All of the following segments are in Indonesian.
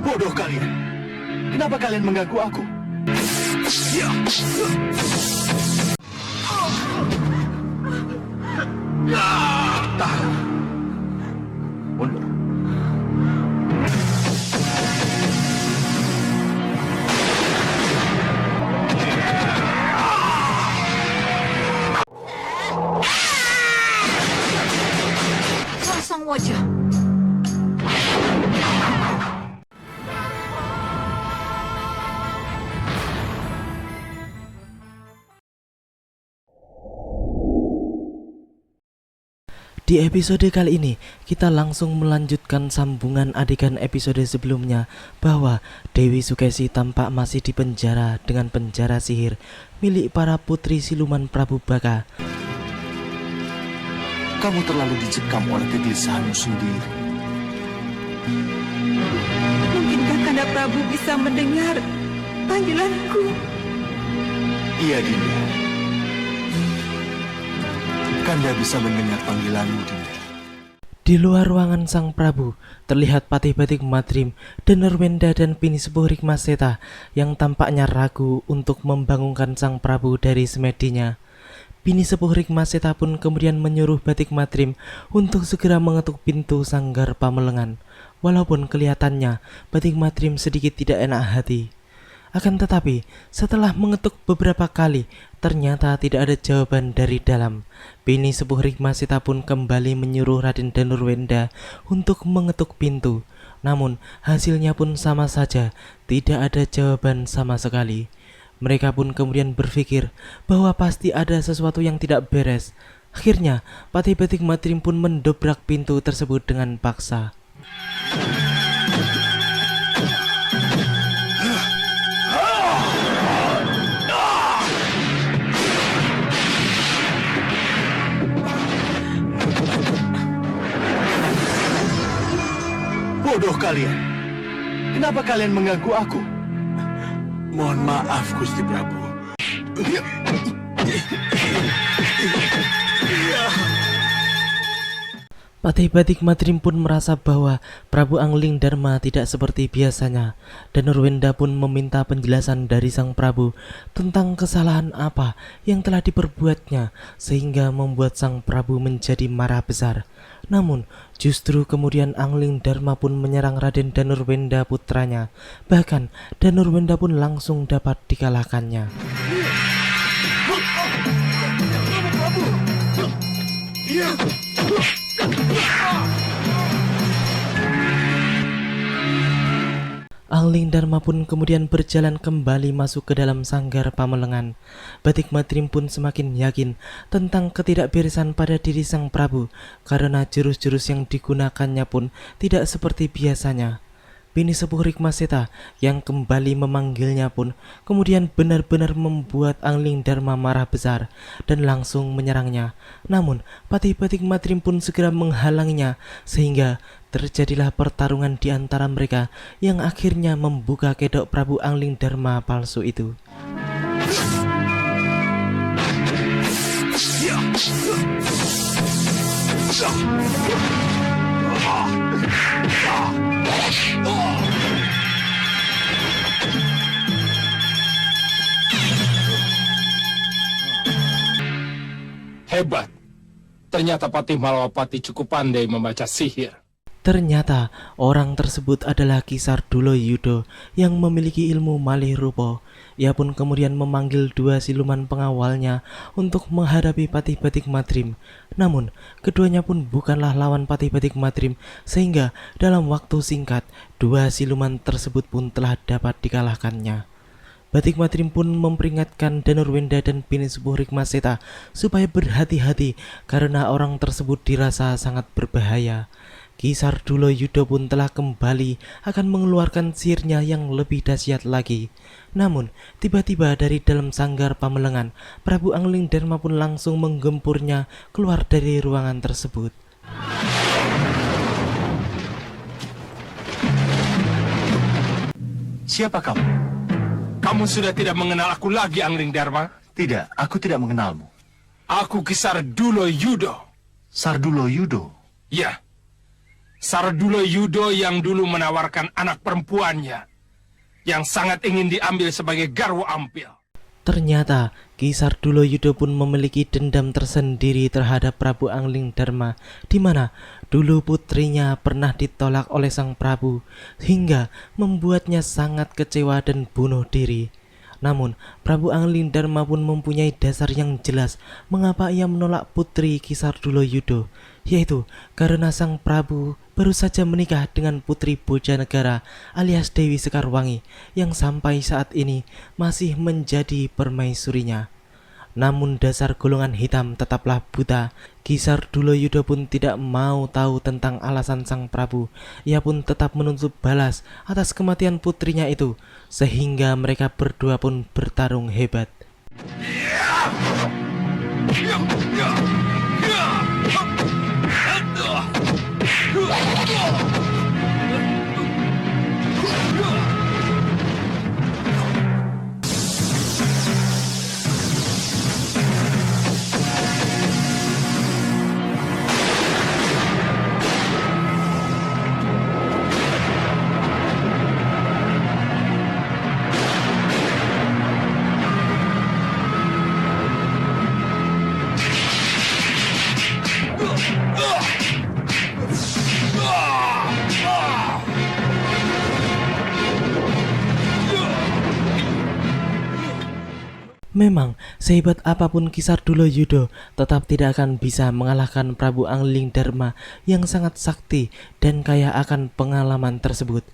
Bodoh kalian. Kenapa kalian mengganggu aku? Tahan. Mundur. Pasang wajah. Di episode kali ini, kita langsung melanjutkan sambungan adegan episode sebelumnya bahwa Dewi Sukesi tampak masih dipenjara dengan penjara sihir milik para putri siluman Prabu Baka. Kamu terlalu dicekam oleh kegelisahanmu sendiri. Mungkinkah Kanda Prabu bisa mendengar panggilanku? Iya, Dinda. Kanda bisa mendengar panggilanmu, Dinda. Di luar ruangan Sang Prabu, terlihat Patih Batik Madrim, Danurwenda dan Pini Sepuh Rikmaseta yang tampaknya ragu untuk membangunkan Sang Prabu dari semedinya. Pini Sepuh Rikmaseta pun kemudian menyuruh Batik Madrim untuk segera mengetuk pintu sanggar Pamelengan. Walaupun kelihatannya Batik Madrim sedikit tidak enak hati. Akan tetapi, setelah mengetuk beberapa kali, ternyata tidak ada jawaban dari dalam. Pini Sepuh Rikmaseta pun kembali menyuruh Raden Danurwenda untuk mengetuk pintu. Namun, hasilnya pun sama saja, tidak ada jawaban sama sekali. Mereka pun kemudian berpikir bahwa pasti ada sesuatu yang tidak beres. Akhirnya, Patih Batik Madrim pun mendobrak pintu tersebut dengan paksa. Bodoh kalian. Kenapa kalian mengganggu aku? Mohon maaf, Gusti Prabu. Patih Batik Madrim pun merasa bahwa Prabu Angling Dharma tidak seperti biasanya. Danurwenda pun meminta penjelasan dari Sang Prabu tentang kesalahan apa yang telah diperbuatnya sehingga membuat Sang Prabu menjadi marah besar. Namun, justru kemudian Angling Dharma pun menyerang Raden Danurwenda putranya. Bahkan, Danurwenda pun langsung dapat dikalahkannya. Angling Dharma pun kemudian berjalan kembali masuk ke dalam sanggar Pamelengan. Batik Madrim pun semakin yakin tentang ketidakberesan pada diri Sang Prabu karena jurus-jurus yang digunakannya pun tidak seperti biasanya. Pini Sepuh Rikmaseta yang kembali memanggilnya pun kemudian benar-benar membuat Angling Dharma marah besar dan langsung menyerangnya. Namun, Patih Batik Madrim pun segera menghalanginya sehingga terjadilah pertarungan di antara mereka yang akhirnya membuka kedok Prabu Angling Dharma palsu itu. Hebat. Ternyata Patih Malawapati cukup pandai membaca sihir. Ternyata orang tersebut adalah Kisar Dulo Yudo yang memiliki ilmu malih rupa. Ia pun kemudian memanggil dua siluman pengawalnya untuk menghadapi Patih Batik Madrim. Namun, keduanya pun bukanlah lawan Patih Batik Madrim sehingga dalam waktu singkat, dua siluman tersebut pun telah dapat dikalahkannya. Batik Madrim pun memperingatkan Danurwenda dan Pini Sepuh Rikmaseta supaya berhati-hati karena orang tersebut dirasa sangat berbahaya. Kisar Dulo Yudo pun telah kembali akan mengeluarkan sihirnya yang lebih dahsyat lagi. Namun, tiba-tiba dari dalam sanggar Pamelengan, Prabu Angling Dharma pun langsung menggempurnya keluar dari ruangan tersebut. Siapa kamu? Kamu sudah tidak mengenal aku lagi, Angling Dharma? Tidak, aku tidak mengenalmu. Aku Kisar Dulo Yudo. Sardulo Yudo. Ya, Sardulo Yudo yang dulu menawarkan anak perempuannya yang sangat ingin diambil sebagai garwa Ampil. Ternyata Ki Sardulo Yudo pun memiliki dendam tersendiri terhadap Prabu Angling Darma, di mana dulu putrinya pernah ditolak oleh sang Prabu hingga membuatnya sangat kecewa dan bunuh diri. Namun Prabu Angling Darma pun mempunyai dasar yang jelas mengapa ia menolak putri Ki Sardulo Yudo, yaitu karena sang Prabu baru saja menikah dengan putri Bojanegara alias Dewi Sekarwangi yang sampai saat ini masih menjadi permaisurinya. Namun dasar golongan hitam tetaplah buta. Ki Sardulo Yudo pun tidak mau tahu tentang alasan sang Prabu. Ia pun tetap menuntut balas atas kematian putrinya itu, sehingga mereka berdua pun bertarung hebat. Memang sehebat apapun Ki Sardulo Yudo tetap tidak akan bisa mengalahkan Prabu Angling Darma yang sangat sakti dan kaya akan pengalaman tersebut.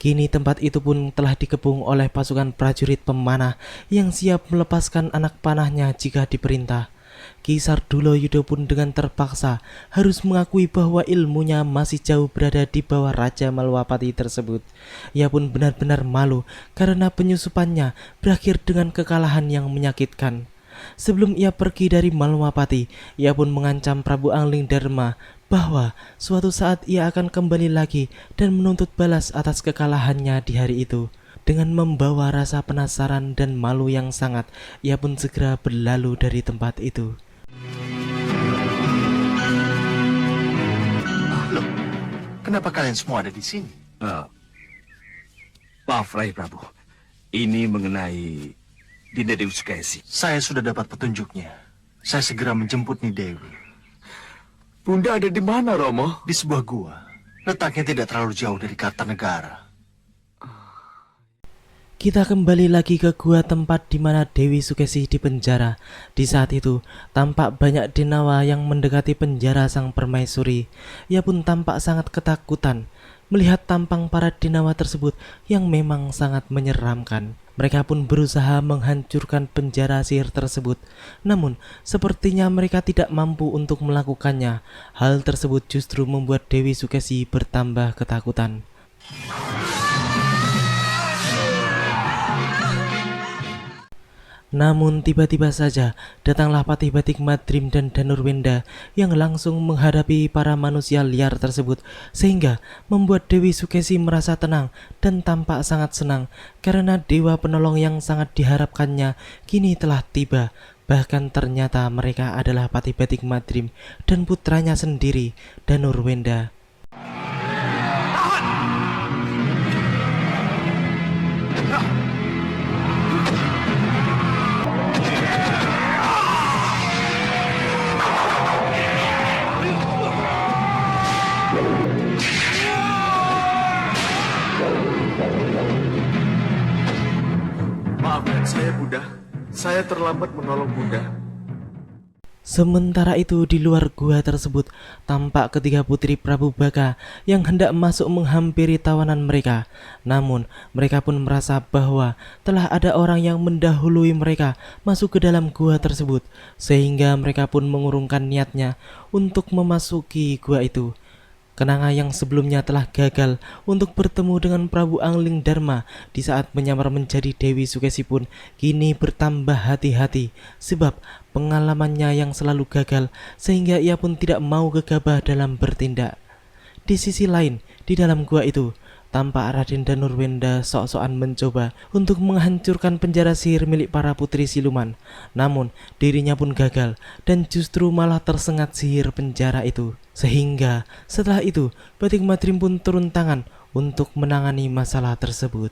Kini tempat itu pun telah dikepung oleh pasukan prajurit pemanah yang siap melepaskan anak panahnya jika diperintah. Ki Sardulo Yudo pun dengan terpaksa harus mengakui bahwa ilmunya masih jauh berada di bawah Raja Malwapati tersebut. Ia pun benar-benar malu karena penyusupannya berakhir dengan kekalahan yang menyakitkan. Sebelum ia pergi dari Malwapati, ia pun mengancam Prabu Angling Darma bahwa suatu saat ia akan kembali lagi dan menuntut balas atas kekalahannya di hari itu. Dengan membawa rasa penasaran dan malu yang sangat, ia pun segera berlalu dari tempat itu. Loh, kenapa kalian semua ada di sini? Maaf, Rai Prabu. Ini mengenai Dinda Dewi Sukesi. Saya sudah dapat petunjuknya. Saya segera menjemput Ni Dewi. Bunda ada di mana, Romo? Di sebuah gua. Letaknya tidak terlalu jauh dari Kartanegara. Kita kembali lagi ke gua tempat di mana Dewi Sukesi dipenjara. Di saat itu, tampak banyak denawa yang mendekati penjara sang permaisuri. Ia pun tampak sangat ketakutan melihat tampang para denawa tersebut yang memang sangat menyeramkan. Mereka pun berusaha menghancurkan penjara sihir tersebut. Namun, sepertinya mereka tidak mampu untuk melakukannya. Hal tersebut justru membuat Dewi Sukesi bertambah ketakutan. Namun tiba-tiba saja datanglah Patih Batik Madrim dan Danurwenda yang langsung menghadapi para manusia liar tersebut, sehingga membuat Dewi Sukesi merasa tenang dan tampak sangat senang karena dewa penolong yang sangat diharapkannya kini telah tiba. Bahkan ternyata mereka adalah Patih Batik Madrim dan putranya sendiri, Danurwenda. Maafkan saya, Bunda. Saya terlambat menolong Bunda. Sementara itu di luar gua tersebut tampak ketiga putri Prabu Baka yang hendak masuk menghampiri tawanan mereka. Namun mereka pun merasa bahwa telah ada orang yang mendahului mereka masuk ke dalam gua tersebut, sehingga mereka pun mengurungkan niatnya untuk memasuki gua itu. Kenanga yang sebelumnya telah gagal untuk bertemu dengan Prabu Angling Darma di saat menyamar menjadi Dewi Sukesi pun kini bertambah hati-hati sebab pengalamannya yang selalu gagal sehingga ia pun tidak mau gegabah dalam bertindak. Di sisi lain, di dalam gua itu, tampak Raden Danurwenda sok-sokan mencoba untuk menghancurkan penjara sihir milik para putri siluman. Namun dirinya pun gagal dan justru malah tersengat sihir penjara itu. Sehingga setelah itu Batik Madrim pun turun tangan untuk menangani masalah tersebut.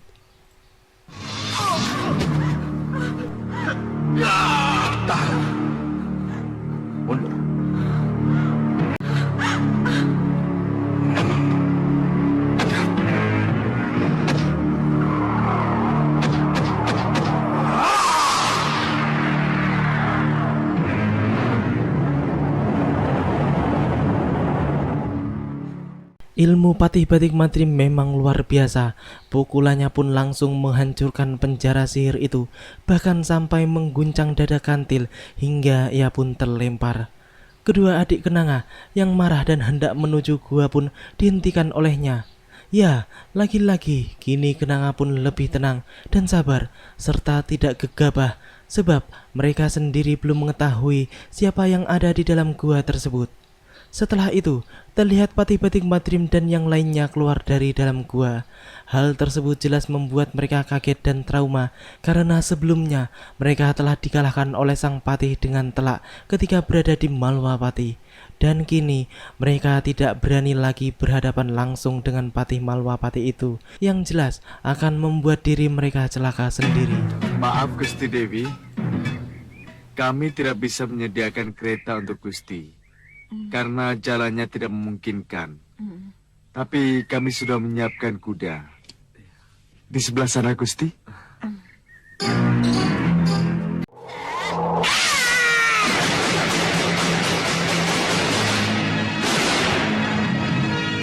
Mundur. Ilmu Patih Batik Madrim memang luar biasa. Pukulannya pun langsung menghancurkan penjara sihir itu, bahkan sampai mengguncang dada Kantil hingga ia pun terlempar. Kedua adik Kenanga yang marah dan hendak menuju gua pun dihentikan olehnya. Ya, lagi-lagi kini Kenanga pun lebih tenang dan sabar serta tidak gegabah, sebab mereka sendiri belum mengetahui siapa yang ada di dalam gua tersebut. Setelah itu, terlihat Patih Batik Madrim dan yang lainnya keluar dari dalam gua. Hal tersebut jelas membuat mereka kaget dan trauma, karena sebelumnya mereka telah dikalahkan oleh sang patih dengan telak ketika berada di Malwapati. Dan kini mereka tidak berani lagi berhadapan langsung dengan Patih Malwapati itu, yang jelas akan membuat diri mereka celaka sendiri. Maaf Gusti Dewi, kami tidak bisa menyediakan kereta untuk Gusti. Karena jalannya tidak memungkinkan. Tapi kami sudah menyiapkan kuda. Di sebelah sana, Gusti.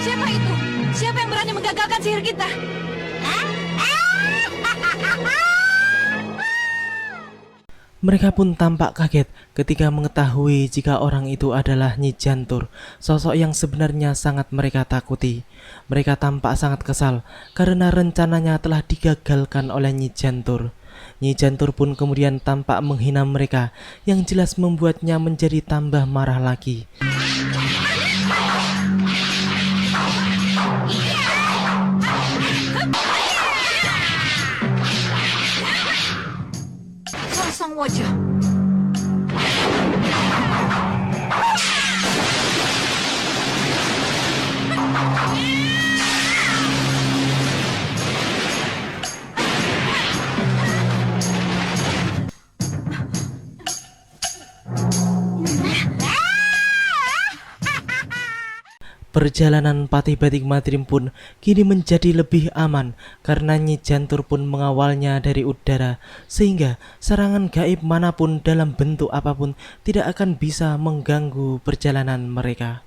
Siapa itu? Siapa yang berani menggagalkan sihir kita? Mereka pun tampak kaget ketika mengetahui jika orang itu adalah Nyi Jantur, sosok yang sebenarnya sangat mereka takuti. Mereka tampak sangat kesal karena rencananya telah digagalkan oleh Nyi Jantur. Nyi Jantur pun kemudian tampak menghina mereka, yang jelas membuatnya menjadi tambah marah lagi. Sang wajah. Perjalanan Patih Batik Madrim pun kini menjadi lebih aman karena Nyi Jantur pun mengawalnya dari udara, sehingga serangan gaib manapun dalam bentuk apapun tidak akan bisa mengganggu perjalanan mereka.